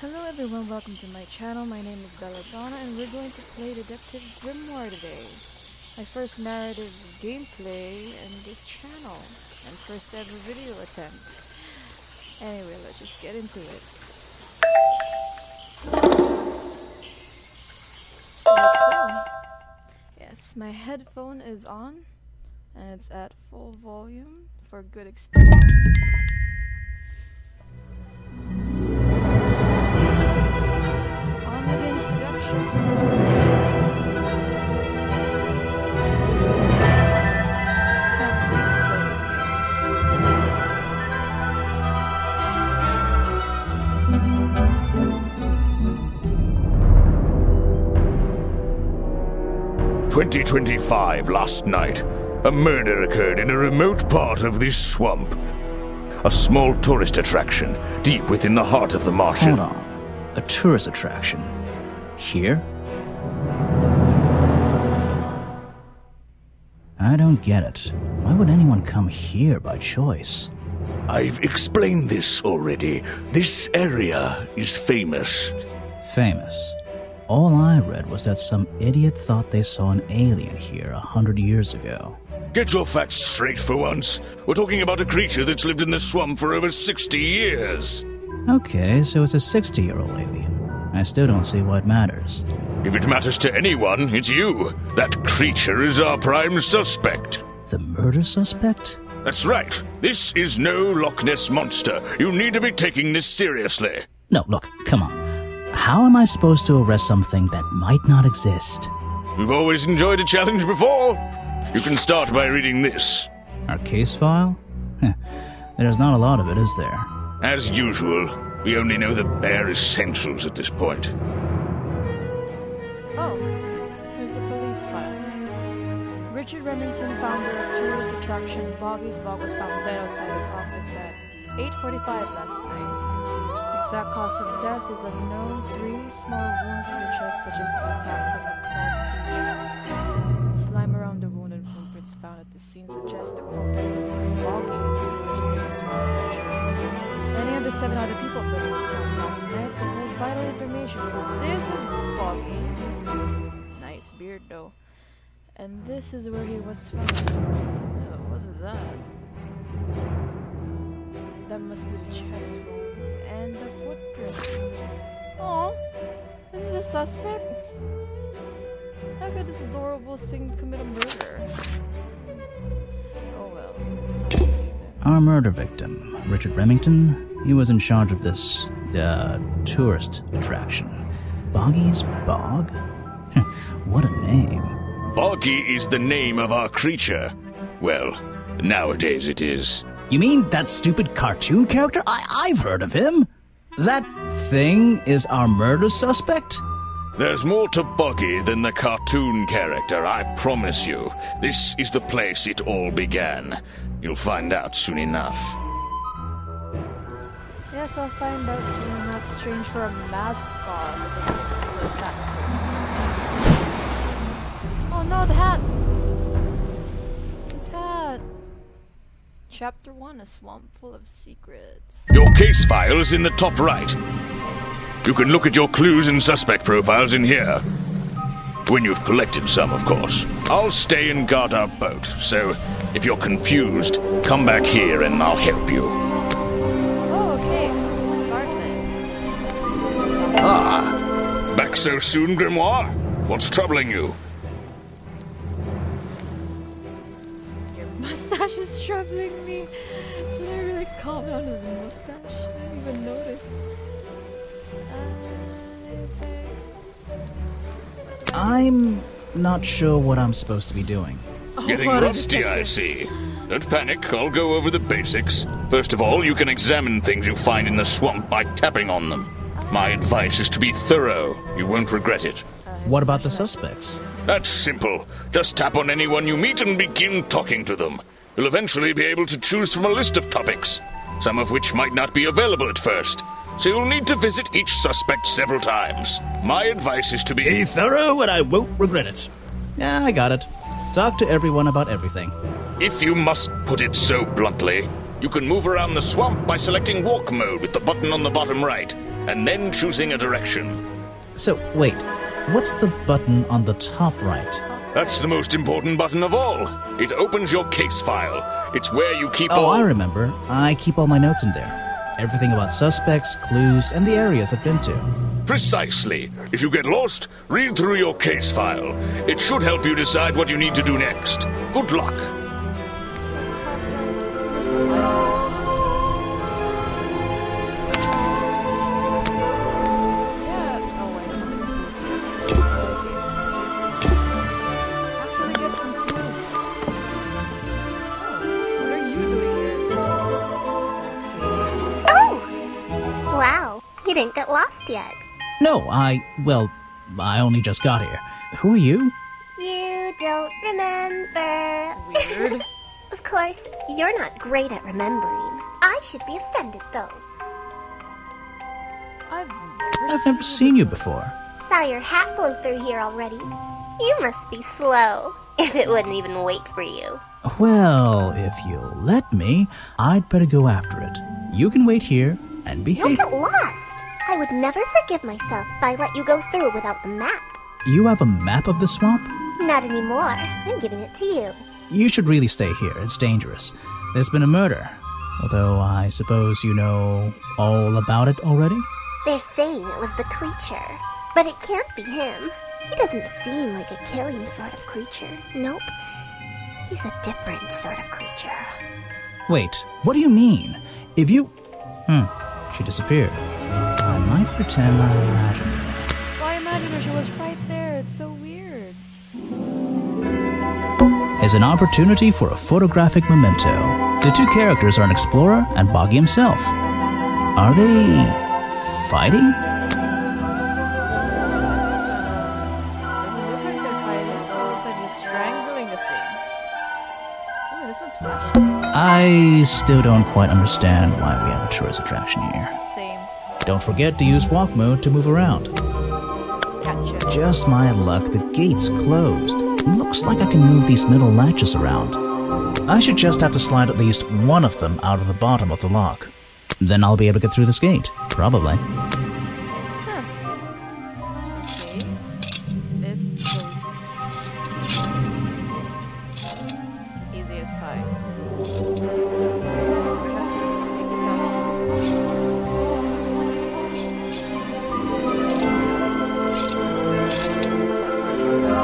Hello everyone, welcome to my channel. My name is Belladonna and we're going to play Detective Grimoire today. My first narrative gameplay in this channel and first ever video attempt. Anyway, let's just get into it. Let's go. Yes, my headphone is on and it's at full volume for good experience. "2025 last night, a murder occurred in a remote part of this swamp. A small tourist attraction, deep within the heart of the marshal." Hold on. A tourist attraction? Here? I don't get it. Why would anyone come here by choice? I've explained this already. This area is famous. Famous? All I read was that some idiot thought they saw an alien here 100 years ago. Get your facts straight for once. We're talking about a creature that's lived in the swamp for over 60 years. Okay, so it's a 60-year-old alien. I still don't see why it matters. If it matters to anyone, it's you. That creature is our prime suspect. The murder suspect? That's right. This is no Loch Ness monster. You need to be taking this seriously. No, look, come on. How am I supposed to arrest something that might not exist? We've always enjoyed a challenge before. You can start by reading this. Our case file? There's not a lot of it, is there? As usual, we only know the bare essentials at this point. Oh, here's the police file. Richard Remington, founder of tourist attraction Boggy's Bog, was found dead outside his office at 8:45 last night. The exact cause of death is unknown. 3 small wounds to the chest suggest an attack from a cold creature. Slime around the wound and footprints found at the scene suggest the culprit was Boggy, which is a small creature. Any of the 7 other people put in the swamp last night will hold vital information. So this is Boggy. Nice beard though. And this is where he was found. What's that? That must be the chest wounds and the footprints. Oh, this is the suspect? How could this adorable thing commit a murder? Oh well, I'll see then. Our murder victim, Richard Remington, he was in charge of this, tourist attraction. Boggy's Bog? What a name. Boggy is the name of our creature. Well, nowadays it is. You mean that stupid cartoon character? I've heard of him. That thing is our murder suspect? There's more to Boggy than the cartoon character, I promise you. This is the place it all began. You'll find out soon enough. Yes, I'll find out soon enough. Strange for a mascot that doesn't exist to attack a person. Oh no, the hat! His hat! Chapter 1, a swamp full of secrets. Your case file is in the top right. You can look at your clues and suspect profiles in here. When you've collected some, of course. I'll stay and guard our boat, so if you're confused, come back here and I'll help you. Oh, okay. Let's start then. Ah! Back so soon, Grimoire? What's troubling you? Your mustache is troubling me. Did I really comment on his mustache? I didn't even notice. Let's say... I'm not sure what I'm supposed to be doing. Oh, Getting what a rusty, I detective. see. Don't panic, I'll go over the basics. First of all, you can examine things you find in the swamp by tapping on them. My advice is to be thorough. You won't regret it. What about the suspects? That's simple. Just tap on anyone you meet and begin talking to them. You'll eventually be able to choose from a list of topics, some of which might not be available at first. So you'll need to visit each suspect several times. My advice is to be thorough and I won't regret it. Yeah, I got it. Talk to everyone about everything. If you must put it so bluntly, you can move around the swamp by selecting walk mode with the button on the bottom right. and then choosing a direction. So, wait. What's the button on the top right? That's the most important button of all. It opens your case file. It's where you keep Oh, all... I remember. I keep all my notes in there. Everything about suspects, clues, and the areas I've been to. Precisely. If you get lost, read through your case file. It should help you decide what you need to do next. Good luck. Wow, you didn't get lost yet. No, I only just got here. Who are you? You don't remember. Weird. Of course, you're not great at remembering. I should be offended, though. I've never seen you before. Saw your hat blow through here already. You must be slow, if it wouldn't even wait for you. Well, if you'll let me, I'd better go after it. You can wait here and behave. You'll get lost. I would never forgive myself if I let you go through without the map. You have a map of the swamp? Not anymore. I'm giving it to you. You should really stay here. It's dangerous. There's been a murder. Although I suppose you know all about it already? They're saying it was the creature, but it can't be him. He doesn't seem like a killing sort of creature. Nope. He's a different sort of creature. Wait, what do you mean? If you... she disappeared. I might pretend I imagined her. Why imagine her? She was right there. It's so weird. Is an opportunity for a photographic memento. The two characters are an explorer and Boggy himself. Are they... fighting? Doesn't look like they're fighting. Oh, looks like he's strangling the thing. Ooh, this one's splash. I still don't quite understand why we have a tourist attraction here. Same. Don't forget to use walk mode to move around. Gotcha. Just my luck, the gate's closed. Looks like I can move these middle latches around. I should just have to slide at least one of them out of the bottom of the lock. Then I'll be able to get through this gate. Probably. Huh. Okay. This is easy as pie. Do I have to take this out as well? There we go.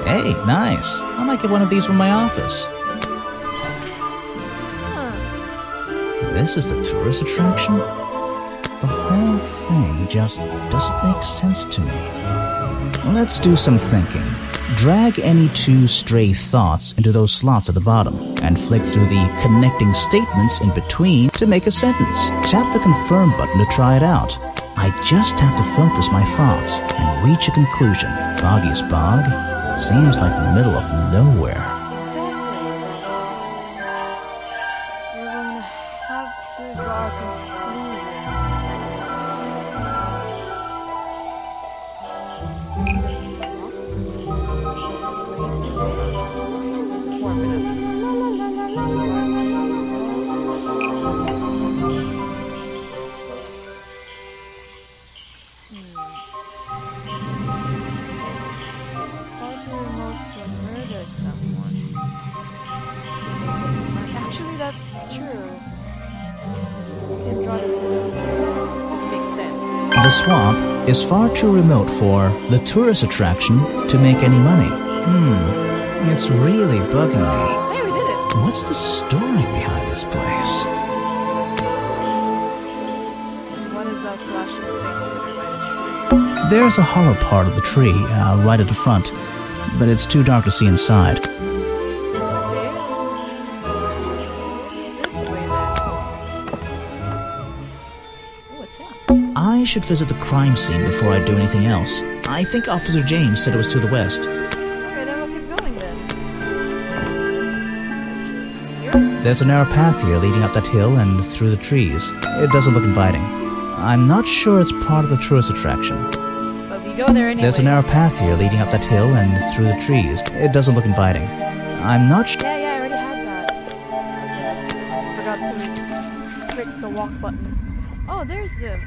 Hey, nice. I might get one of these from my office. Huh. This is the tourist attraction? The whole thing just doesn't make sense to me. Let's do some thinking. Drag any two stray thoughts into those slots at the bottom and flick through the connecting statements in between to make a sentence. Tap the confirm button to try it out. I just have to focus my thoughts and reach a conclusion. Boggy's Bog seems like the middle of nowhere. Exactly. We're going to have to draw a conclusion. This swamp is way too big. It's warm enough. It's far too remote to murder someone. To make any money. Actually, that's true. You can draw this conclusion. Doesn't make sense. The swamp is far too remote for the tourist attraction to make any money. It's really bugging me. Hey, we did it! What's the story behind this place? What is that flashing thing over there by the tree? There's a hollow part of the tree right at the front, but it's too dark to see inside. Okay. Let's go this way then. Oh, it's hot. I should visit the crime scene before I do anything else. I think Officer James said it was to the west. Okay, then we'll keep going then. Here? There's a narrow path here leading up that hill and through the trees. It doesn't look inviting. I'm not sure it's part of the tourist attraction. But we go there anyway. There's a narrow path here leading up that hill and through the trees. It doesn't look inviting. I'm not sure. Yeah, I already forgot to click the walk button. Oh, there's the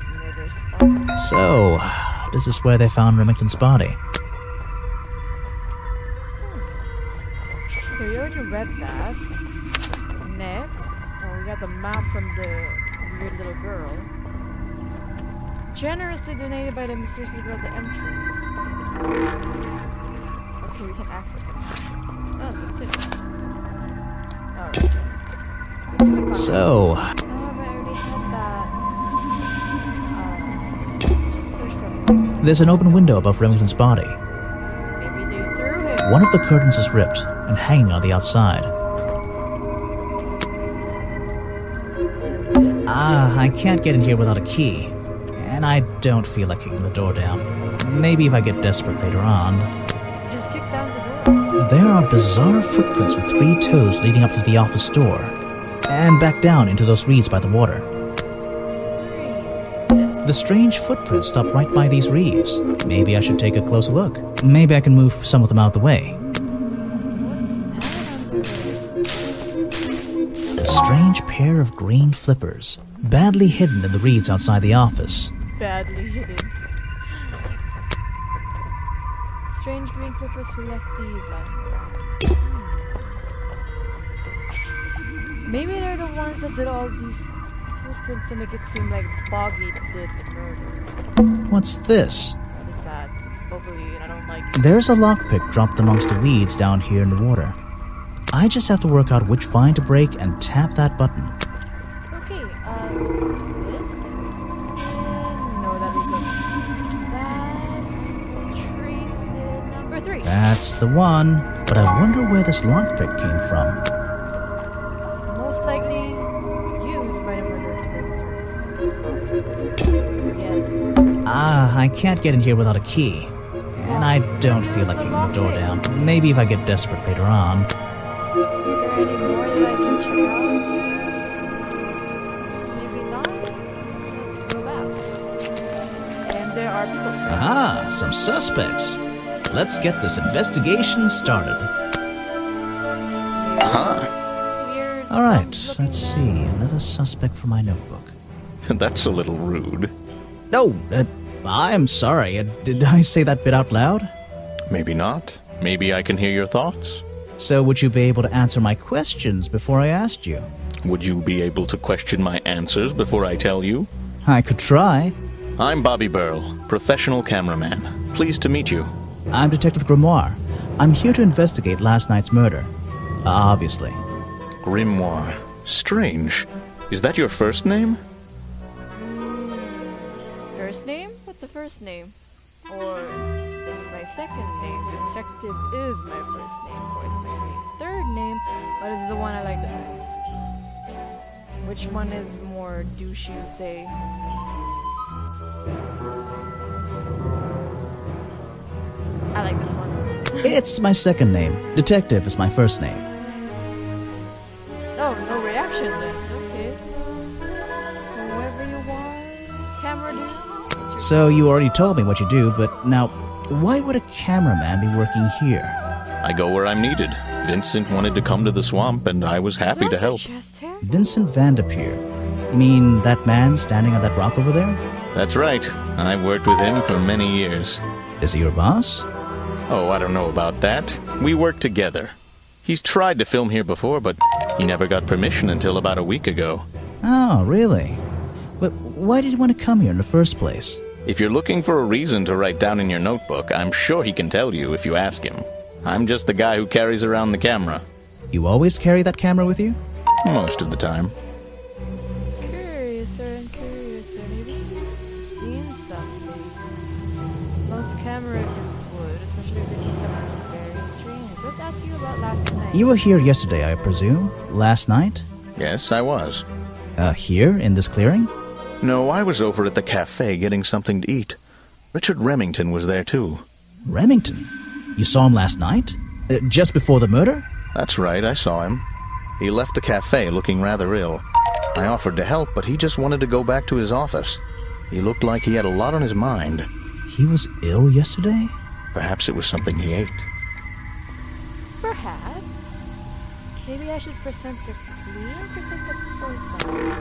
murder spot. So, this is where they found Remington's body. Okay, we already read that. Next, we got the map from the weird little girl. Generously donated by the mysterious girl at the entrance. Okay, we can access the map. Oh, that's it. Alright. Let's click on So, it. Oh, but I already had that. Let's just search for it. there's an open window above Remington's body. Maybe they threw him. One of the curtains is ripped and hanging on the outside. And this. I can't get in here without a key. And I don't feel like kicking the door down. Maybe if I get desperate later on. Just kick down the door. There are bizarre footprints with 3 toes leading up to the office door. And back down into those reeds by the water. The strange footprints stop right by these reeds. Maybe I should take a closer look. Maybe I can move some of them out of the way. A strange pair of green flippers, badly hidden in the reeds outside the office. Badly hidden. Strange green flippers who left these lying around. Maybe they're the ones that did all these footprints to make it seem like Boggy did the murder. What's this? What is that? It's bubbly and I don't like it. There's a lockpick dropped amongst the weeds down here in the water. I just have to work out which vine to break and tap that button. Okay, this? No, that is okay. That, trace it, number 3. That's the one, but I wonder where this lockpick came from. Most likely used by the murderer to break into his office. Yes. I can't get in here without a key. And I don't feel like kicking the door down. Maybe if I get desperate later on. Is there any more that I can check out? Maybe not? Let's go back. And there are people. Aha, some suspects. Let's get this investigation started. Weird. Alright, let's see. Another suspect for my notebook. That's a little rude. No, I'm sorry. Did I say that bit out loud? Maybe not. Maybe I can hear your thoughts. So would you be able to answer my questions before I asked you? Would you be able to question my answers before I tell you? I could try. I'm Bobby Burl, professional cameraman. Pleased to meet you. I'm Detective Grimoire. I'm here to investigate last night's murder. Obviously. Grimoire. Strange. Is that your first name? First name? What's the first name? Or it's my second name. Detective is my first name. Or it's my third name, but it's the one I like the best. Which one is more douchey to say? I like this one. It's my second name. Detective is my first name. Oh, no reaction then. Okay. Whoever you are, camera dude. So you already told me what you do, but now, why would a cameraman be working here? I go where I'm needed. Vincent wanted to come to the swamp, and I was happy to help. Chest hair? Vincent Vanderpeer. You mean that man standing on that rock over there? That's right. I've worked with him for many years. Is he your boss? Oh, I don't know about that. We work together. He's tried to film here before, but he never got permission until about a week ago. Oh, really? But why did he want to come here in the first place? If you're looking for a reason to write down in your notebook, I'm sure he can tell you if you ask him. I'm just the guy who carries around the camera. You always carry that camera with you? Most of the time. Curiouser and curiouser. Maybe seen something. Most camera dudes would, especially if they see something very strange. Let's ask you about last night. You were here yesterday, I presume? Last night? Yes, I was. Here, in this clearing? No, I was over at the cafe getting something to eat. Richard Remington was there too. Remington? You saw him last night? Just before the murder? That's right, I saw him. He left the cafe looking rather ill. I offered to help, but he just wanted to go back to his office. He looked like he had a lot on his mind. He was ill yesterday? Perhaps it was something he ate. Perhaps. Maybe I should present the clue or present the profile?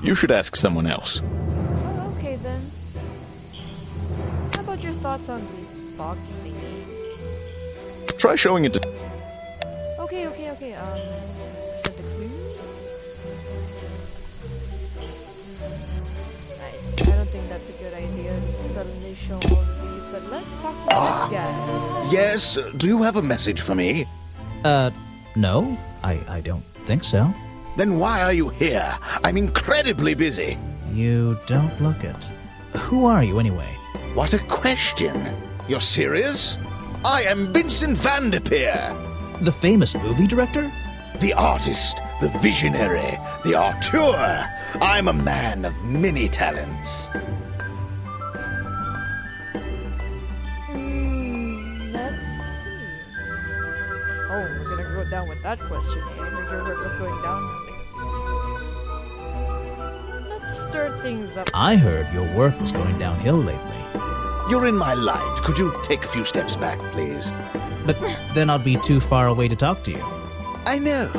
You should ask someone else. Oh, okay then. How about your thoughts on this bog thingy? Try showing it to... Okay. Present the clue? I don't think that's a good idea to suddenly show all of these, but let's talk to this guy. Yes, do you have a message for me? No, I don't think so. Then why are you here? I'm incredibly busy. You don't look it. Who are you, anyway? What a question. You're serious? I am Vincent van der Peer. The famous movie director? The artist, the visionary, the auteur. I'm a man of many talents. Let's see. Oh, we're gonna go down with that question, eh? Your work was going down. Let's stir things up. I heard your work was going downhill lately. You're in my light. Could you take a few steps back, please? But then I'd be too far away to talk to you. I know.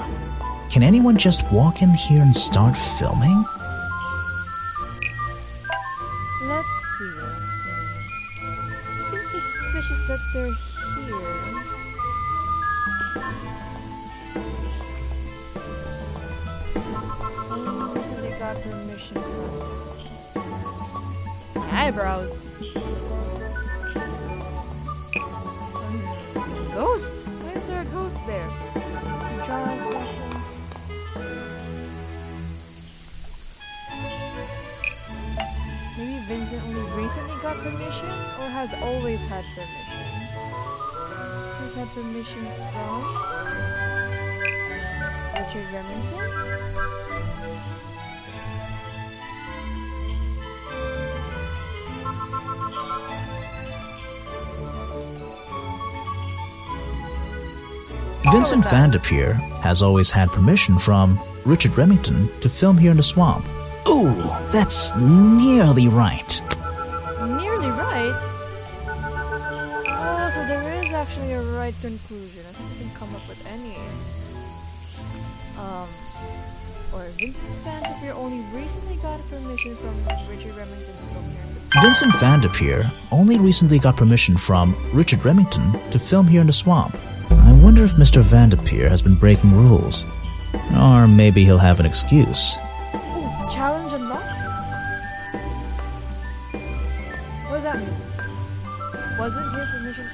Can anyone just walk in here and start filming? Let's see. It seems suspicious that they're here. Only recently got permission from my eyebrows. Ghost? Why is there a ghost there? Draw a second. Maybe Vincent only recently got permission, or has always had permission? He's had permission from Richard Remington? Vincent van der Peer has always had permission from Richard Remington to film here in the swamp. Ooh, that's nearly right. Nearly right? Oh, so there is actually a right conclusion. I think we can come up with any. Or Vincent van der Peer only recently got permission from Richard Remington to film here in the swamp. Vincent van der Peer only recently got permission from Richard Remington to film here in the swamp. I wonder if Mr. van der Peer has been breaking rules. Or maybe he'll have an excuse. Ooh, challenge unlocked? What does that mean? Wasn't given permission.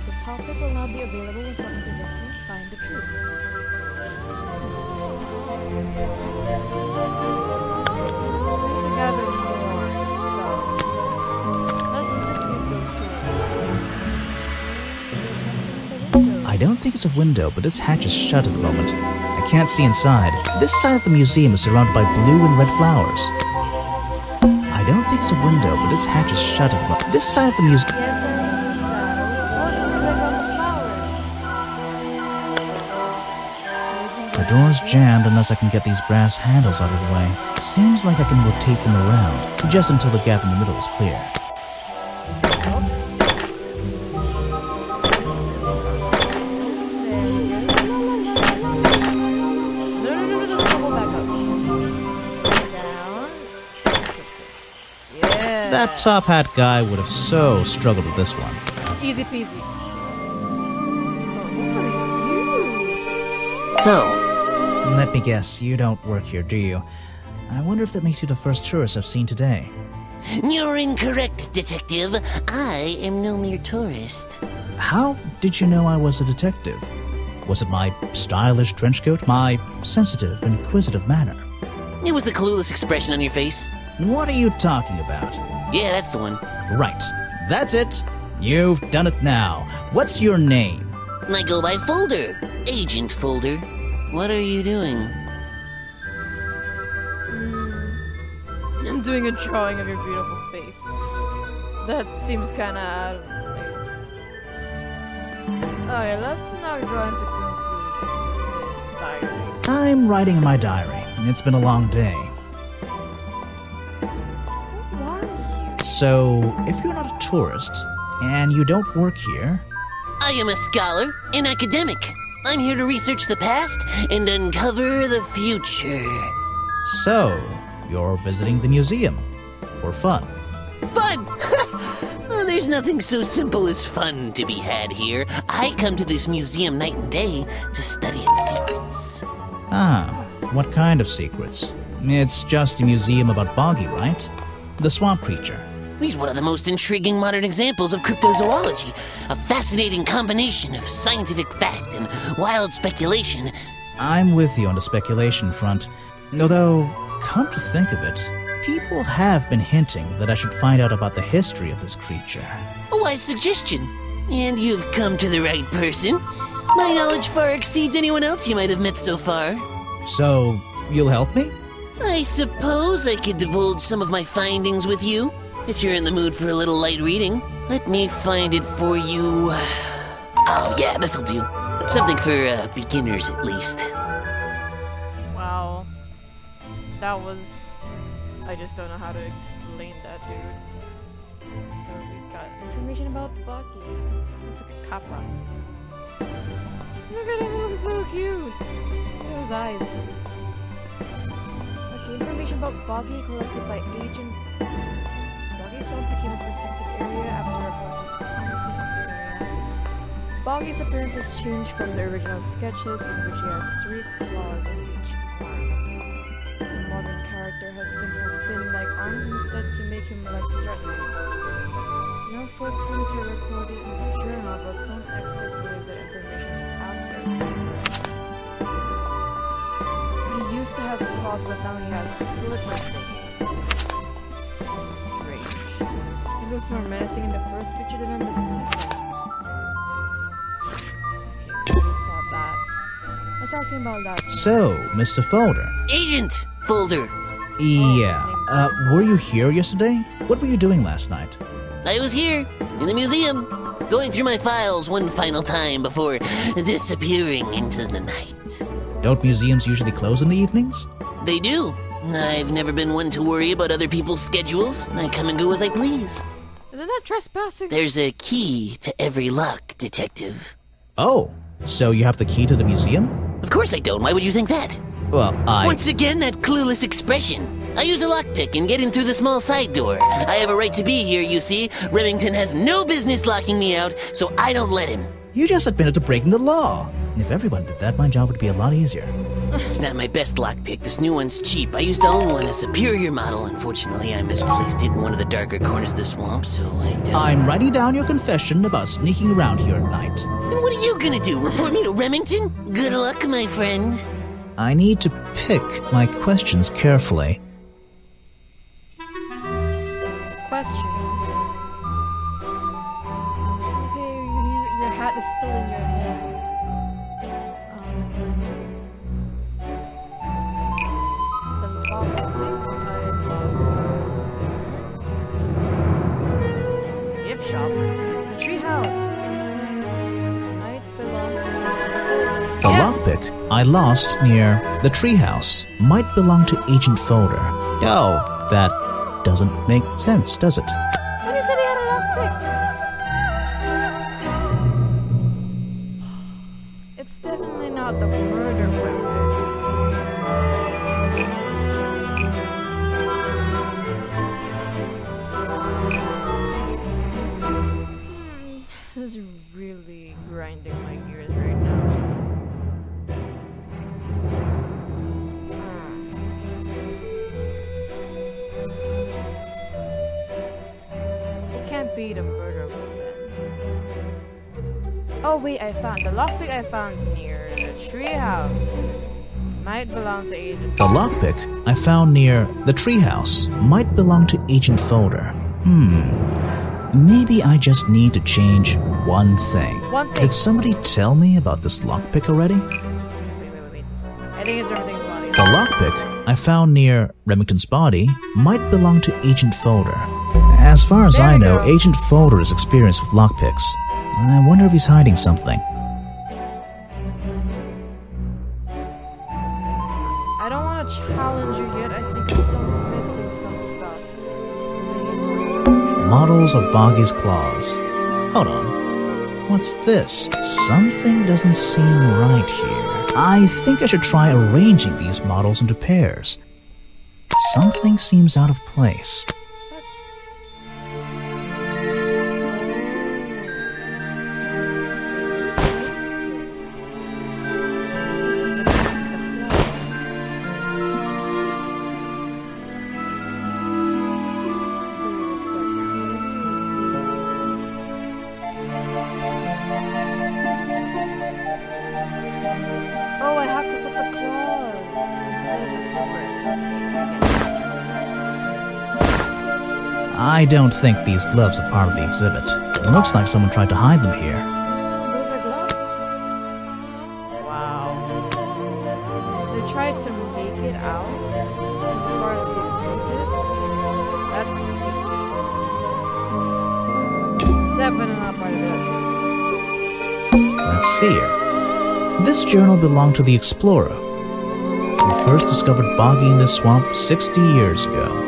The topic will now be available when talking to Vincent. Find the truth. To gather more stuff. Let's just leave those two alone. There's something in the window. I don't think it's a window, but this hatch is shut at the moment. I can't see inside. This side of the museum is surrounded by blue and red flowers. I don't think it's a window, but this hatch is shut at the moment. This side of the museum... Yes, I did that. I was supposed to click on the flowers. The door's jammed unless I can get these brass handles out of the way. Seems like I can rotate them around, just until the gap in the middle is clear. That top hat guy would have so struggled with this one. Easy peasy. Who are So, Let me guess, you don't work here, do you? I wonder if that makes you the first tourist I've seen today. You're incorrect, detective. I am no mere tourist. How did you know I was a detective? Was it my stylish trench coat? My sensitive, inquisitive manner? It was the clueless expression on your face. What are you talking about? Yeah, that's the one. Right. That's it. You've done it now. What's your name? I go by Folder. Agent Folder. What are you doing? I'm doing a drawing of your beautiful face. That seems kinda out of place. Okay, let's not draw into conclusions. It's a diary. I'm writing in my diary. It's been a long day. Who are you? So, if you're not a tourist, and you don't work here... I I am a scholar, an academic. I'm here to research the past and uncover the future. So, you're visiting the museum for fun. Fun! Well, there's nothing so simple as fun to be had here. I come to this museum night and day to study its secrets. Ah, what kind of secrets? It's just a museum about Boggy, right? The swamp creature. He's one of the most intriguing modern examples of cryptozoology. A fascinating combination of scientific fact and wild speculation. I'm with you on the speculation front. Although, come to think of it, people have been hinting that I should find out about the history of this creature. A wise suggestion. And you've come to the right person. My knowledge far exceeds anyone else you might have met so far. So, you'll help me? I suppose I could divulge some of my findings with you, if you're in the mood for a little light reading. Let me find it for you. Oh yeah, this'll do. Something for beginners at least. Wow. That was... I just don't know how to explain that, dude. So we got information about Bucky. Looks like a kappa. Look at him, he looks so cute! Look at his eyes. Okay, information about Boggy collected by Agent Fulton. Boggy's swamp became a protected area after reports of haunted area. Boggy's appearance has changed from the original sketches, in which he has 3 claws on each arm. The modern character has simple fin-like arms instead to make him less threatening. No footprints are recorded in the journal, but some experts believe that information is out there somewhere. He used to have claws, but now he has flipper things. Strange. He looks more menacing in the first picture than in the second. Okay, we saw that. Let's ask him about that. So, Mr. Folder. Agent Folder. Yeah, were you here yesterday? What were you doing last night? I was here, in the museum, going through my files one final time before disappearing into the night. Don't museums usually close in the evenings? They do. I've never been one to worry about other people's schedules. I come and go as I please. Isn't that trespassing? There's a key to every lock, Detective. Oh, so you have the key to the museum? Of course I don't. Why would you think that? Well, Once again, that clueless expression. I use a lockpick and get in through the small side door. I have a right to be here, you see. Remington has no business locking me out, so I don't let him. You just admitted to breaking the law. If everyone did that, my job would be a lot easier. It's not my best lockpick. This new one's cheap. I used to own one, a superior model. Unfortunately, I misplaced it in one of the darker corners of the swamp, so I don't... I'm writing down your confession about sneaking around here at night. And what are you gonna do? Report me to Remington? Good luck, my friend. I need to pick my questions carefully. Question. Okay, your hat is still in your head. The lockpick I lost. The gift shop. The treehouse. Might belong to The lockpick I lost near the treehouse might belong to Agent Folder. Oh, that doesn't make sense, does it? But he said he had a lockpick. It's definitely not the murder weapon. This is really grinding my gears right now. It can't be the murder weapon. Oh wait, I found the lockpick I found near the treehouse. Might belong to Agent. The lockpick I found near the treehouse might belong to Agent Folder. Maybe I just need to change one thing. One thing. Did somebody tell me about this lockpick already? Wait. I think it's Remington's body. The lockpick I found near Remington's body might belong to Agent Folder. As far as There I we know, go. Agent Folder is experienced with lockpicks. I wonder if he's hiding something. I don't want to challenge you yet. I think I'm still missing some stuff. Models of Boggy's claws. Hold on. What's this? Something doesn't seem right here. I think I should try arranging these models into pairs. Something seems out of place. Oh, I have to put the claws instead of the flippers. Okay, I don't think these gloves are part of the exhibit. It looks like someone tried to hide them here. those are gloves? Wow. They tried to make it out as part of the exhibit? That's sneaky. Definitely not part of the exhibit. Let's see here. This journal belonged to the explorer, who first discovered Boggy in this swamp 60 years ago.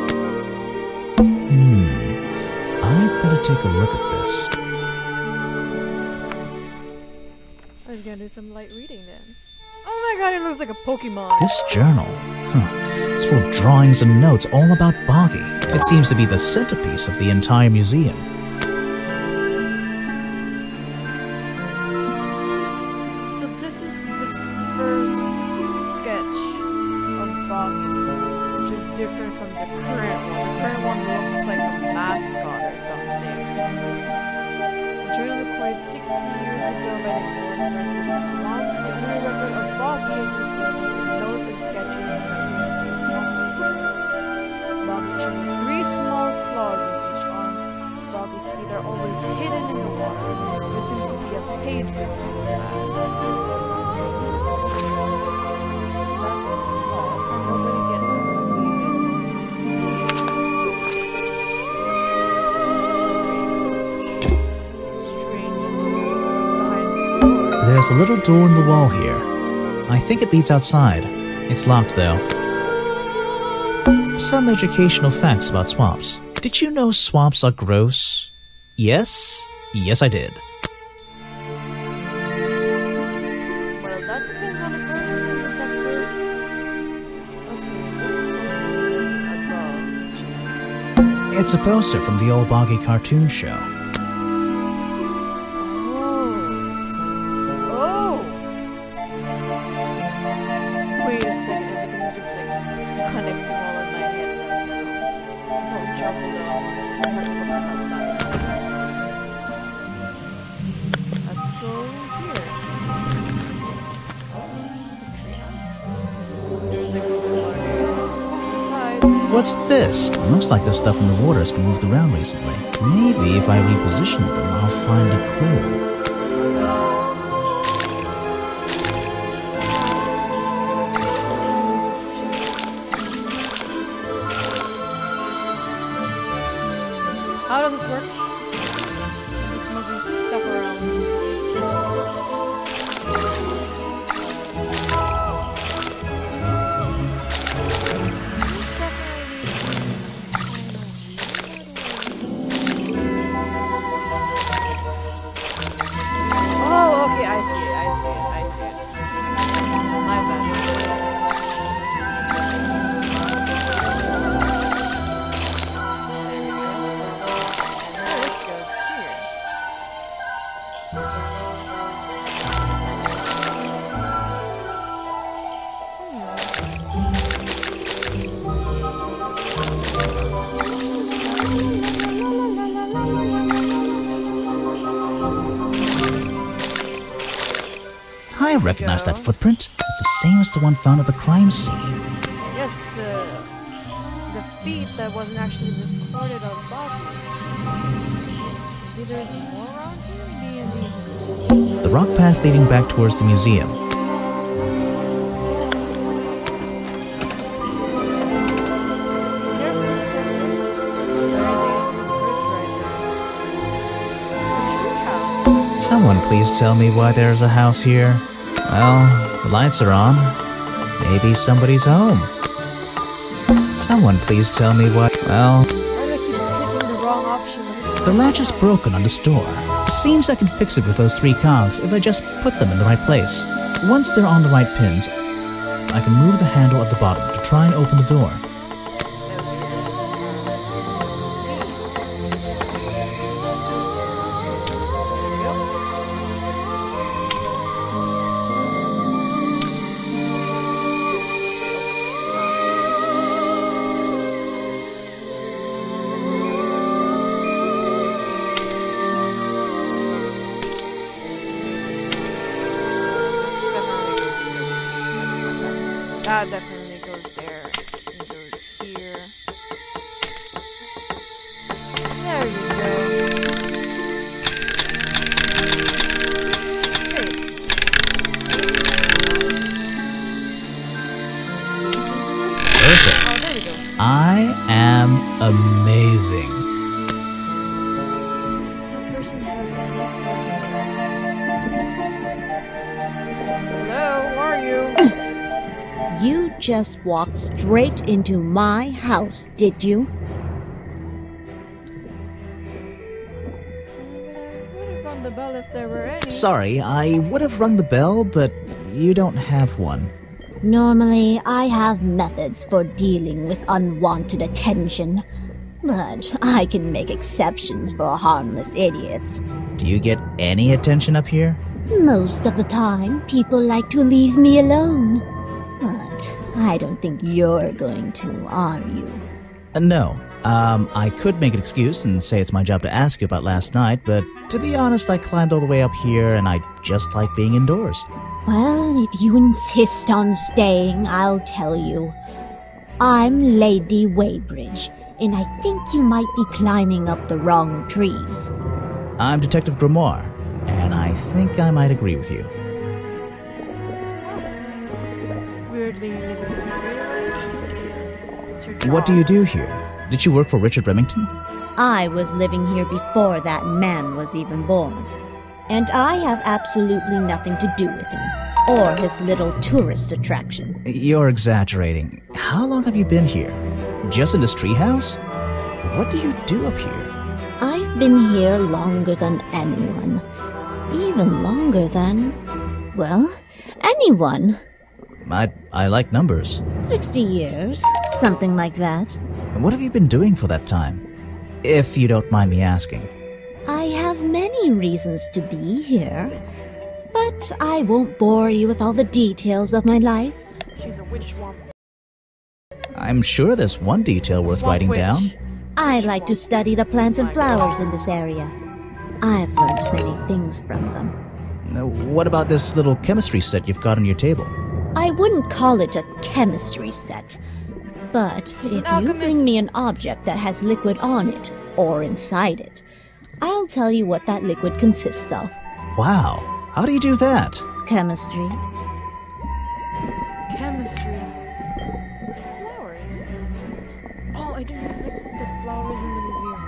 I'd better take a look at this. I was gonna do some light reading then. Oh my god, it looks like a Pokemon. This journal, it's full of drawings and notes all about Boggy. It seems to be the centerpiece of the entire museum. So this is the first sketch of Boggy, which is different from the current one. The current one looks like a mascot or something. The journal recorded 60 years ago by the explorer first with the swamp. The only record of Boggy existed with notes and sketches on the paintings. Boggy showed 3 small claws on each arm. Boggy's feet are always hidden in the water. There seems to be a page written on that. That's his claws, and nobody gets to see his strange. What's behind this door? There's a little door in the wall here. I think it leads outside. It's locked though. Some educational facts about swamps. Did you know swamps are gross? Yes? Yes, I did. Well, that depends on the person, detective. Okay, this poster above is just... It's a poster from the old Boggy cartoon show. Oh! Wait a second, everything's just like connecting all in my head right now. It's all jumbled up. I have to put my heart outside. Let's go here. Oh, there's a treehouse. There's like a inside. What's this? Looks like the stuff in the water has been moved around recently. Maybe if I reposition them, I'll find a clue. How does this work? Just moving stuff around. This definitely seems oh, okay, I see it, I see it, I see it. My bad. This goes here. I recognize that footprint. It's the same as the one found at the crime scene. Yes, the feet that wasn't actually recorded on Bobby. Maybe there's more around here? Maybe in these... The rock path leading back towards the museum. Careful, detective. Very dangerous bridge right there. A treehouse. Someone please tell me why there's a house here. Well, the lights are on. Maybe somebody's home. Someone please tell me why. Well, Why do I keep clicking the wrong option? the latch is broken on this door. Seems I can fix it with those 3 cogs if I just put them in the right place. Once they're on the right pins, I can move the handle at the bottom to try and open the door. That definitely goes there. It goes here. There you go. Perfect. Oh, there we go. I am amazing. That person has the Hello, who are you? You just walked straight into my house, did you? Would have rung the bell if there were any. Sorry, I would have rung the bell, but you don't have one. Normally, I have methods for dealing with unwanted attention, but I can make exceptions for harmless idiots. Do you get any attention up here? Most of the time, people like to leave me alone. But I don't think you're going to, are you? No. I could make an excuse and say it's my job to ask you about last night, but to be honest, I climbed all the way up here and I just like being indoors. Well, if you insist on staying, I'll tell you. I'm Lady Weybridge, and I think you might be climbing up the wrong trees. I'm Detective Grimoire, and I think I might agree with you. Weirdly living in fear. What do you do here? Did you work for Richard Remington? I was living here before that man was even born. And I have absolutely nothing to do with him, or his little tourist attraction. You're exaggerating. How long have you been here? Just in this treehouse? What do you do up here? I've been here longer than anyone. Even longer than, well, anyone. I like numbers. 60 years, something like that. What have you been doing for that time? If you don't mind me asking. I have many reasons to be here, but I won't bore you with all the details of my life. She's a witch swamp. I'm sure there's one detail worth Swamp writing witch. down. I like to study the plants and flowers in this area. I've learned many things from them. Now, what about this little chemistry set you've got on your table? I wouldn't call it a chemistry set, but He's if an you alchemist. bring me an object that has liquid on it, or inside it, I'll tell you what that liquid consists of. Wow, how do you do that? Chemistry. Chemistry. Flowers. Oh, I think this is the flowers in the museum.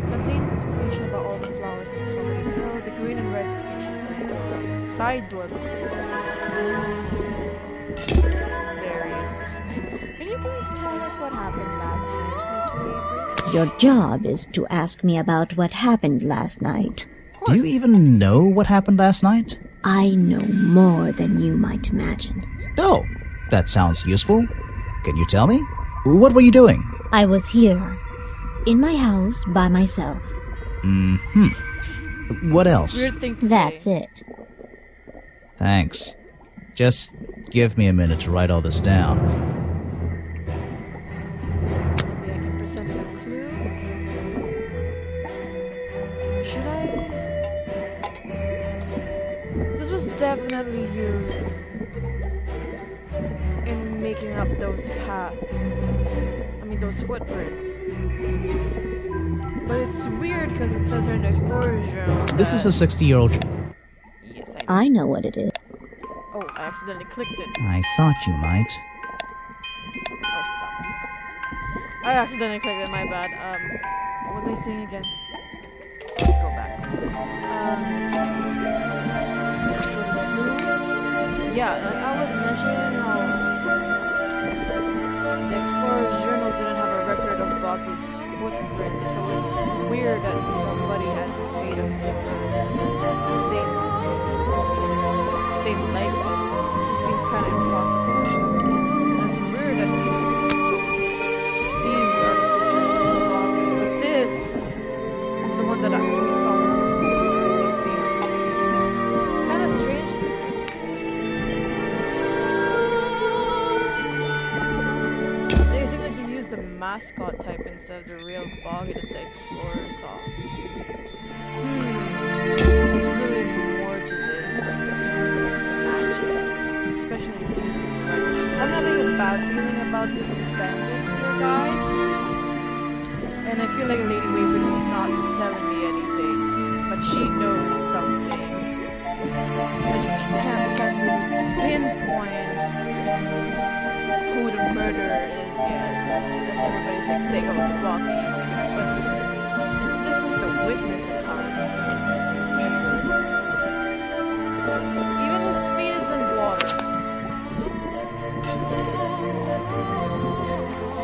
Contains information about all the flowers in the strawberry grow, the green and red species of the grow. The side door looks like very interesting. Can you please tell us what happened last night, Miss Weybridge? Your job is to ask me about what happened last night. Do you even know what happened last night? I know more than you might imagine. Oh, that sounds useful. Can you tell me? What were you doing? I was here, in my house, by myself. What else? Weird thing to That's say. it. Thanks. Just give me a minute to write all this down. Maybe I can present a clue. Should I? This was definitely used in making up those paths. I mean, those footprints. But it's weird because it says here in the Explorer's Journal. This is a 60-year-old... Yes, I know what it is. Oh, I accidentally clicked it. I thought you might. Oh, stop. I accidentally clicked it, my bad. What was I saying again? Let's go back. Just go to clues. Yeah, like I was mentioning how the Explorer's Journal didn't have a record of Boggy's footprint, so it's weird that somebody had made a flipper same like it. It just seems kind of impossible. And it's weird that these are the pictures of Boggy, but this is the one that we saw from the poster in the museum. Kind of strange. They seem like they used the mascot type instead of the real Boggy that the explorer saw. There's really more to this than you can imagine, especially these people. I'm having a bad feeling about this Vanderbilt guy, and I feel like Lady Weaver is not telling me anything, but she knows something. But you can't really pinpoint who the murderer is yet. And everybody's like saying, oh, it's Boggy. But if this is the witness accounts, then it's weird. Even his feet is in water.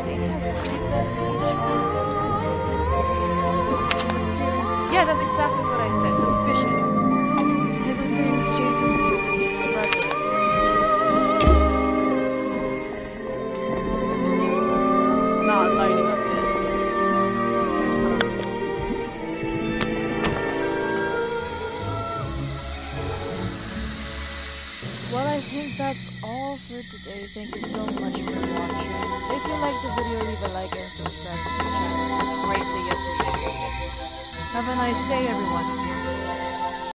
See, he has teeth on each arm. Yeah, that's exactly what I said. Suspicious. His appearance changed from the original reference. It's not lighting up yet. Well, I think that's all for today. Thank you so much for watching. If you liked the video, leave a like and subscribe to the channel. It's greatly appreciated. Have a nice day, everyone.